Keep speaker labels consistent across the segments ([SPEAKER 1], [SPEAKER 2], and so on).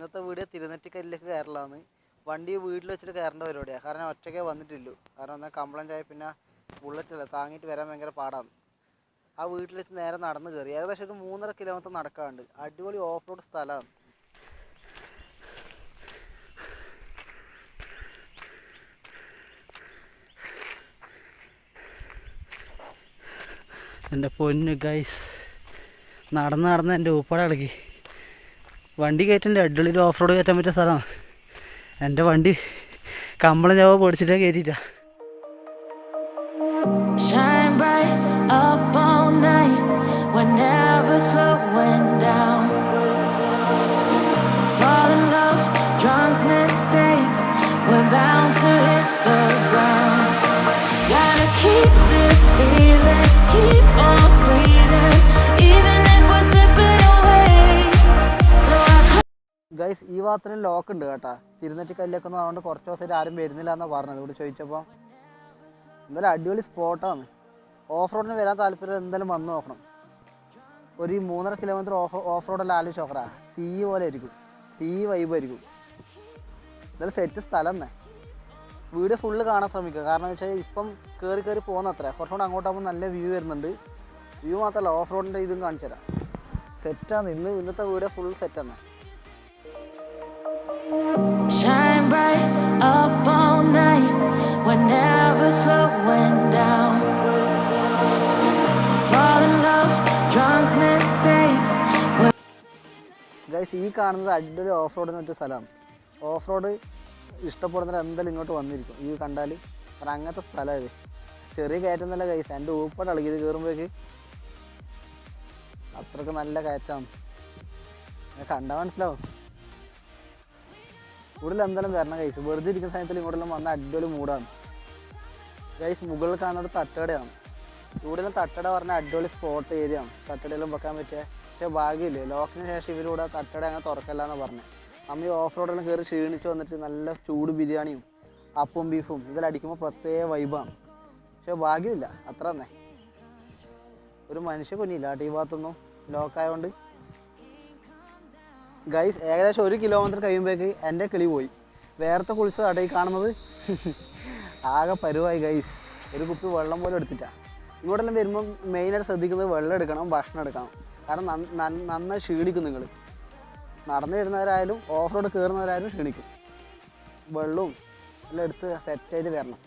[SPEAKER 1] ഇന്നത്തെ വീഡിയോ തിരുനെറ്റിക്കല്ലിലേക്ക് കയറലാന്ന്. വണ്ടി വീട്ടിൽ വെച്ചിട്ട് കയറേണ്ട പരിപാടിയാണ്. കാരണം ഒറ്റയ്ക്കേ വന്നിട്ടില്ലൂ. കാരണം എന്നാൽ കംപ്ലൈൻ്റ് ആയി പിന്നെ ബുള്ളറ്റില്ല, താങ്ങിയിട്ട് വരാൻ ഭയങ്കര പാടാണ്. ആ വീട്ടിൽ വെച്ച് നേരെ നടന്ന് കയറി. ഏകദേശം ഒരു 3.5 കിലോമീറ്റർ നടക്കാറുണ്ട്. അടിപൊളി ഓഫ് റോഡ് സ്ഥലമാണ്. എൻ്റെ പൊന്ന് ഗൈസ്, നടന്ന് എൻ്റെ ഊപ്പാട ഇളകി. വണ്ടി കയറ്റേണ്ട അടിപൊളി ഓഫ് റോഡ് കയറ്റാൻ പറ്റിയ സ്ഥലമാണ്. എൻ്റെ വണ്ടി കംപ്ലൈൻ്റ് ആവുക പേടിച്ചിട്ടാണ് കയറ്റിയിട്ടാ.
[SPEAKER 2] Shine bright up all night, we're never slowing down. Fall in love, drunk mistakes, we're bound to hit the ground. Gotta keep this feeling, keep on breathing, even if we're slipping away. So
[SPEAKER 1] guys, ഈ ഭാഗത്തിന് lock ഉണ്ട് കേട്ടോ. തിരുനെറ്റിക്കല്ലിലേക്ക് ഒന്നും അതുകൊണ്ട് കുറച്ച് ദിവസമായിട്ട് ആരും വരുന്നില്ല എന്നാണ് പറഞ്ഞത്. ഇവിടെ ചോദിച്ചപ്പോൾ എന്തായാലും അടിപൊളി സ്പോട്ടാണ്. ഓഫ് റോഡിന് വരാൻ താല്പര്യം എന്തായാലും വന്ന് നോക്കണം. ഒരു 3.5 കിലോമീറ്റർ ഓഫ് റോഡെല്ലാം ആലോചിച്ച് നോക്കറാ. തീ പോലെ ആയിരിക്കും, തീ വൈബായിരിക്കും. എന്തായാലും സെറ്റ് സ്ഥലം തന്നെ. വീഡിയോ ഫുള്ള് കാണാൻ ശ്രമിക്കുക. കാരണം വെച്ചാൽ ഇപ്പം കയറി പോകുന്നത്ര കുറച്ചുകൂടെ അങ്ങോട്ടാകുമ്പോൾ നല്ല വ്യൂ വരുന്നുണ്ട്. വ്യൂ മാത്രമല്ല, ഓഫ് റോഡിൻ്റെ ഇതും കാണിച്ചു തരാം. സെറ്റാണ്. ഇന്നത്തെ വീഡിയോ ഫുൾ സെറ്റാണ്.
[SPEAKER 2] shine bright up all night, we're never slowing down. Fall in love, drunk mistakes.
[SPEAKER 1] Guys, ഈ കാണുന്നത് അടിപൊളി ഓഫ് റോഡിന് പറ്റിയ സ്ഥലമാണ്. ഓഫ് റോഡ് ഇഷ്ടപ്പെടുന്നവർ എന്തായാലും ഇങ്ങോട്ട് വന്നിരിക്കും. ഈ കണ്ടാൽ കാരണം അങ്ങനത്തെ സ്ഥലമാണ്. ചെറിയ കയറ്റമൊന്നുമല്ല ഗൈസ്, എൻ്റെ ഊപ്പാട് ഇളകിയത് കയറുമ്പോഴേക്ക് അത്രയ്ക്ക് നല്ല കയറ്റമാണ്. കണ്ടാൽ മനസ്സിലാവും. കൂടുതൽ എന്തായാലും വരണം ഗൈസ്. വെറുതെ ഇരിക്കുന്ന സമയത്തിൽ ഇങ്ങോട്ടെല്ലാം വന്ന അടിപൊളി മൂടാണ് ഗൈസ്. മുകളിൽ കാണുന്നത് തട്ടടയാണ്. ഇവിടെയെല്ലാം തട്ടട പറഞ്ഞാൽ അടിപൊളി സ്പോട്ട് ഏരിയ ആണ്. തട്ടടയെല്ലാം വെക്കാൻ പറ്റിയ. പക്ഷേ ഭാഗ്യമില്ലേ, ലോക്കിന് ശേഷം ഇവരിവിടെ തട്ടട അങ്ങനെ തുറക്കല്ല എന്ന് പറഞ്ഞത്. നമ്മൾ ഈ ഓഫ് റോഡെല്ലാം കയറി ക്ഷീണിച്ച് വന്നിട്ട് നല്ല ചൂട് ബിരിയാണിയും അപ്പവും ബീഫും ഇതെല്ലാം അടിക്കുമ്പോൾ പ്രത്യേക വൈബാണ്. പക്ഷേ ഭാഗ്യമില്ല, അത്ര തന്നെ. ഒരു മനുഷ്യ കുഞ്ഞില്ല കേട്ടോ ഈ ഭാഗത്തൊന്നും, ലോക്കായതുകൊണ്ട്. ഗൈസ്, ഏകദേശം 1 കിലോമീറ്റർ കഴിയുമ്പോഴേക്ക് എൻ്റെ കിളി പോയി. വേറത്തെ കുളിച്ചതാട്ടോ ഈ കാണുന്നത്. ആകെ പരുവായി ഗൈസ്. ഒരു കുപ്പി വെള്ളം പോലും എടുത്തിട്ടാണ്. ഇങ്ങോട്ടെല്ലാം വരുമ്പം മെയിനായിട്ട് ശ്രദ്ധിക്കുന്നത് വെള്ളം എടുക്കണം, ഭക്ഷണം എടുക്കണം. കാരണം നന്നായി ക്ഷീണിക്കും നിങ്ങൾ. നടന്നു വരുന്നവരായാലും ഓഫ് റോഡ് കയറുന്നവരായാലും ക്ഷീണിക്കും. വെള്ളവും എല്ലാം എടുത്ത് സെറ്റായിട്ട് വരണം.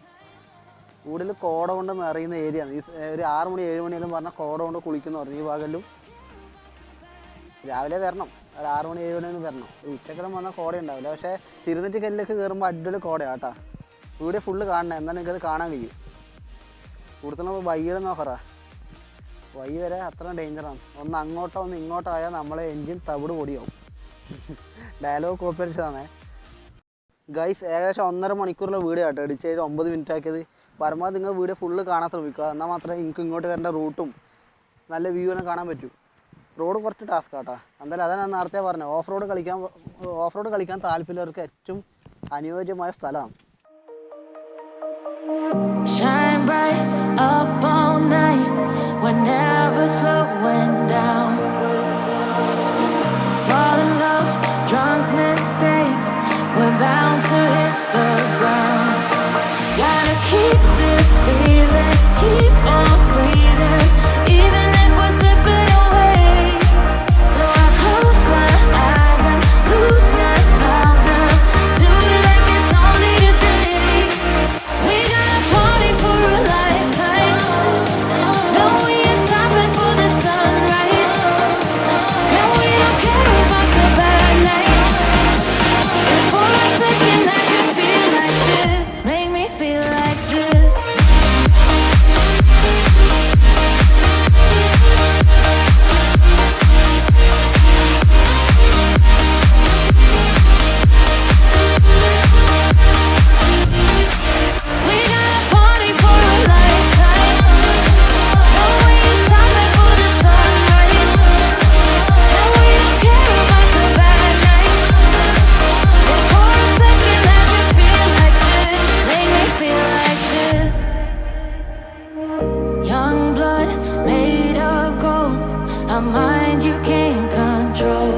[SPEAKER 1] കൂടുതൽ കോട കൊണ്ട് നിറയുന്ന ഏരിയയാണ്. ഈ ഒരു 6 മണി 7 മണിയെല്ലാം പറഞ്ഞാൽ കോട കൊണ്ട് കുളിക്കുന്നു പറഞ്ഞു. ഈ ഭാഗമെല്ലാം രാവിലെ വരണം. ഒരു 6 മണി 7 മണിയൊന്നും വരണം. ഉച്ചക്കെല്ലാം വന്നാൽ കോട ഉണ്ടാവില്ല. പക്ഷേ തിരുനെറ്റിക്കല്ലിലേക്ക് കയറുമ്പോൾ അടിപൊളി കോടയാണ് കേട്ടോ. വീഡിയോ ഫുള്ള് കാണണം, എന്നാലും നിങ്ങൾക്കത് കാണാൻ കഴിയും. കൂടുതൽ വൈകിട്ട് നോക്കറാ. വൈകി വരെ അത്ര ഡേഞ്ചറാണ്. ഒന്ന് അങ്ങോട്ടോ ഒന്ന് ഇങ്ങോട്ടോ ആയാൽ നമ്മളെ എൻജിൻ തവിട് പൊടിയാവും. ഡയലോഗ് കോപ്പി അടിച്ചതാണേ ഗൈസ്. ഏകദേശം 1.5 മണിക്കൂറിലെ വീഡിയോ ആട്ടോ എഡിറ്റ് ചെയ്ത് 9 മിനിറ്റ് ആക്കിയത്. പരമാവധി നിങ്ങൾ വീഡിയോ ഫുള്ള് കാണാൻ ശ്രമിക്കുക. എന്നാൽ മാത്രമേ എനിക്ക് ഇങ്ങോട്ട് വരേണ്ട റൂട്ടും നല്ല വ്യൂ എല്ലാം കാണാൻ പറ്റൂ. റോഡ് കുറച്ച് ടാസ്ക് ആട്ടോ. എന്തായാലും അതാണ് ഞാൻ നേരത്തെ പറഞ്ഞത്. ഓഫ് റോഡ് കളിക്കാൻ താല്പര്യമുള്ളവർക്ക് ഏറ്റവും അനുയോജ്യമായ സ്ഥലമാണ്.
[SPEAKER 2] Shine bright up all night, we're never slowing down. Fall in love, drunk mistakes, we're bound to hit the ground. Gotta keep this feeling, keep on breathing, even if we're slipping away. So I close my eyes and lose myself now, do it like it's only today. We got a party for a lifetime, no we ain't stopping for the sunrise, and we don't care about the bad nights. If for a second I could feel like this, make me feel like this. We got a party for a lifetime, no we ain't stopping for the sunrise, and we don't care about the bad nights. If for a second I could feel like this, make me feel like this. Young blood made of gold, a mind you can't control.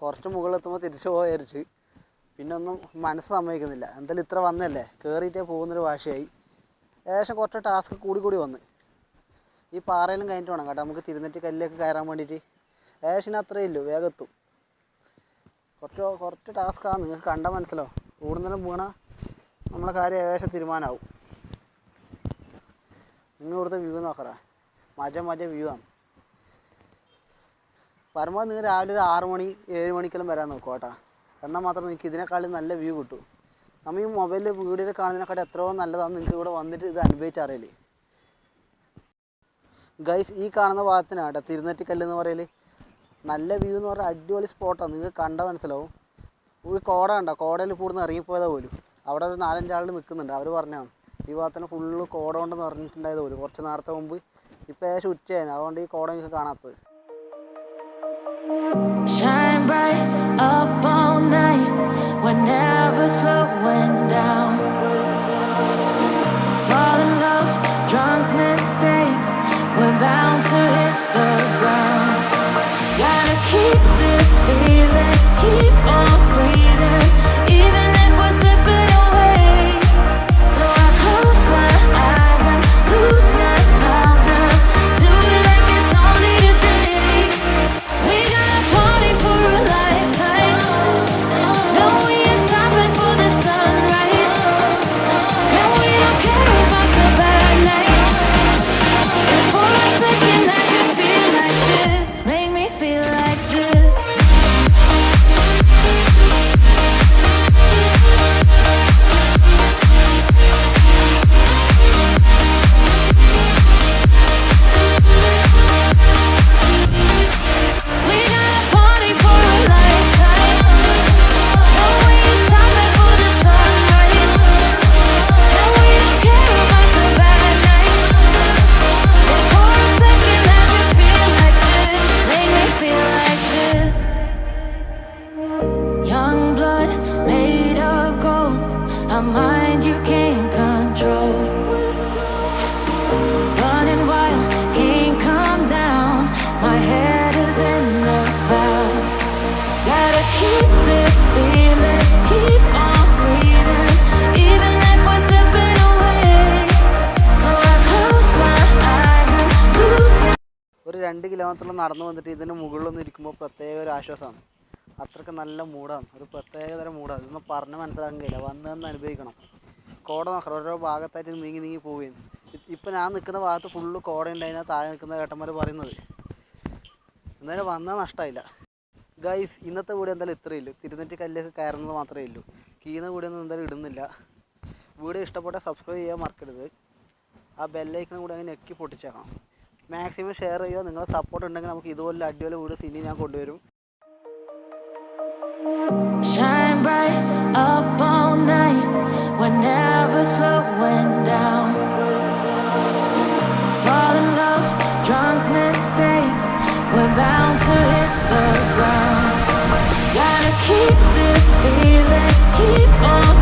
[SPEAKER 1] കുറച്ച് മുകളിലെത്തുമ്പോൾ തിരിച്ചു പോയിരിച്ച് പിന്നെ ഒന്നും മനസ്സ് സമ്മതിക്കുന്നില്ല. എന്തായാലും ഇത്ര വന്നല്ലേ, കയറിയിട്ടേ പോകുന്നൊരു വാശിയായി. ഏകദേശം കുറച്ച് ടാസ്ക് കൂടി വന്ന്. ഈ പാറയിലും കഴിഞ്ഞിട്ട് വേണം കേട്ടോ നമുക്ക് തിരുനെറ്റിക്കല്ലിലേക്ക് കയറാൻ വേണ്ടിയിട്ട്. ഏകദേശം അത്രയേ ഇല്ലൂ, വേഗം എത്തും. കുറച്ച് ടാസ്ക്കാണ്, നിങ്ങൾക്ക് കണ്ടാൽ മനസ്സിലാവും. കൂടുതലും വീണാൽ നമ്മളെ കാര്യം ഏകദേശം തീരുമാനമാവും. നിങ്ങൾ ഇവിടുത്തെ വ്യൂ നോക്കറ, മജ വ്യൂ ആണ്. പരമാവധി നിങ്ങൾ രാവിലെ ഒരു 6 മണി 7 മണിക്കെല്ലാം വരാൻ നോക്കുക കേട്ടോ. എന്നാൽ മാത്രം നിങ്ങൾക്ക് ഇതിനേക്കാളും നല്ല വ്യൂ കിട്ടും. നമ്മൾ ഈ മൊബൈലിൽ വീഡിയോയിൽ കാണുന്നതിനെക്കാളും എത്രയോ നല്ലതാണ് നിങ്ങൾക്ക് ഇവിടെ വന്നിട്ട് ഇത് അനുഭവിച്ചറിയില്ലേ. ഗൈസ്, ഈ കാണുന്ന ഭാഗത്തിനാണ് കേട്ടോ തിരുനെറ്റിക്കല്ല് എന്ന് പറയൽ. നല്ല വ്യൂ എന്ന് പറഞ്ഞാൽ അടിപൊളി സ്പോട്ടാണ്, നിങ്ങൾക്ക് കണ്ടാൽ മനസ്സിലാവും. ഒരു കോട ഉണ്ടോ, കോടയിൽ കൂടുന്ന ഇറങ്ങിപ്പോയതാ പോലും. അവിടെ ഒരു 4-5 ആൾ നിൽക്കുന്നുണ്ട്, അവർ പറഞ്ഞതാണ് ഈ ഭാഗത്തിന് ഫുള്ള് കോട കൊണ്ടെന്ന് പറഞ്ഞിട്ടുണ്ടായത് പോലും കുറച്ച് നേരത്തെ മുമ്പ്. ഇപ്പോൾ ഏകദേശം ഉച്ചയായിരുന്നു, അതുകൊണ്ട് ഈ കോട നിങ്ങൾക്ക് കാണാത്തത്.
[SPEAKER 2] Shine bright up all night, we're never slowing down. Fall in love, drunk mistakes, we're bound to hit the ground. Gotta keep this feeling, keep on breathing, even if we're slipping away. So I close my eyes and lose myself now, do it like it's only today. We got a party for a lifetime, no we ain't stopping for the sunrise, and we don't care about the bad nights. If for a second I can feel like this, make me feel like this. We got a party for a lifetime, no we ain't stopping for the sunrise, and we don't care about the bad nights. If for a second I can feel like this, make me feel like this. Young blood made of gold, a mind you can't control. Running wild, can't come down, my head is in the clouds. Gotta keep this feeling, keep on breathing, even if we're slipping away. So I close my eyes and lose my.
[SPEAKER 1] ഒരു 2 കിലോമീറ്ററിൽ നടന്നു വന്നിട്ട് ഇതിന് മുകളിലൊന്നും ഇരിക്കുമ്പോൾ പ്രത്യേക ഒരു ആശ്വാസമാണ്. അത്രയ്ക്ക് നല്ല മൂടാണ്, ഒരു പ്രത്യേകതരം മൂടാണ്. ഇതൊന്നും പറഞ്ഞ് മനസ്സിലാക്കാൻ കഴിയില്ല, വന്ന് അനുഭവിക്കണം. കോട നോക്കണം, ഓരോ ഭാഗത്തായിട്ട് നീങ്ങി പോവുകയും. ഇപ്പം ഞാൻ നിൽക്കുന്ന ഭാഗത്ത് ഫുള്ള് കോട ഉണ്ടായിരുന്ന താഴെ നിൽക്കുന്ന ഏട്ടന്മാർ പറയുന്നത്. എന്തായാലും വന്നാൽ നഷ്ടമായില്ല. ഗൈസ്, ഇന്നത്തെ വീഡിയോ എന്തായാലും ഇത്രയേ ഉള്ളൂ. തിരുനെറ്റിക്കല്ലിലേക്ക് കയറുന്നത് മാത്രമേ ഉള്ളൂ. കീന്ന വീഡിയോ എന്തായാലും ഇടുന്നില്ല. വീഡിയോ ഇഷ്ടപ്പെട്ടാൽ സബ്സ്ക്രൈബ് ചെയ്യാൻ മറക്കരുത്. ആ ബെല്ലൈക്കണും കൂടി അങ്ങനെ ഞെക്കി പൊട്ടിച്ചേക്കണം. മാക്സിമം ഷെയർ ചെയ്യുക. നിങ്ങളുടെ സപ്പോർട്ട് ഉണ്ടെങ്കിൽ നമുക്ക് ഇതുപോലെ അടിപൊളി വീഡിയോസ് ഇനി ഞാൻ കൊണ്ടുവരും.
[SPEAKER 2] Shine bright up all night, we're never slowing down. Fall in love, drunk mistakes, we're bound to hit the ground. Gotta keep this feeling, keep on